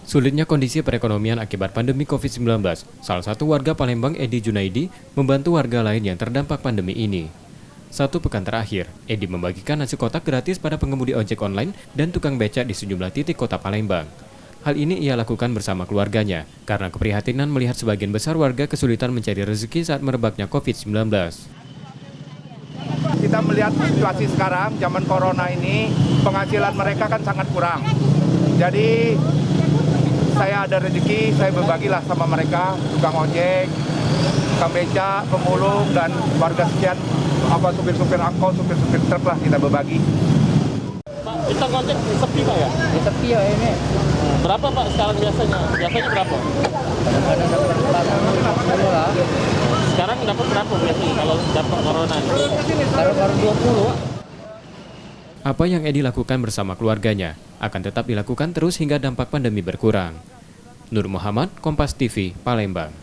Sulitnya kondisi perekonomian akibat pandemi COVID-19, salah satu warga Palembang, Edi Junaidi, membantu warga lain yang terdampak pandemi ini. 1 pekan terakhir, Edi membagikan nasi kotak gratis pada pengemudi ojek online dan tukang becak di sejumlah titik kota Palembang. Hal ini ia lakukan bersama keluarganya, karena keprihatinan melihat sebagian besar warga kesulitan mencari rezeki saat merebaknya COVID-19. Kita melihat situasi sekarang, zaman corona ini, penghasilan mereka kan sangat kurang. Jadi, saya ada rezeki, saya berbagilah sama mereka, tukang ojek, tukang becak, pemulung, dan warga sekian, supir-supir angkot, supir-supir truk lah kita berbagi. Pak, kita ngojek sepi Pak ya? Sepi ya ini. Berapa Pak sekarang biasanya? Biasanya berapa? Ada dapat 40 lah. Sekarang dapat berapa biasanya kalau dapat corona? Baru 20. Apa yang Edi lakukan bersama keluarganya akan tetap dilakukan terus hingga dampak pandemi berkurang. Nur Muhammad, Kompas TV, Palembang.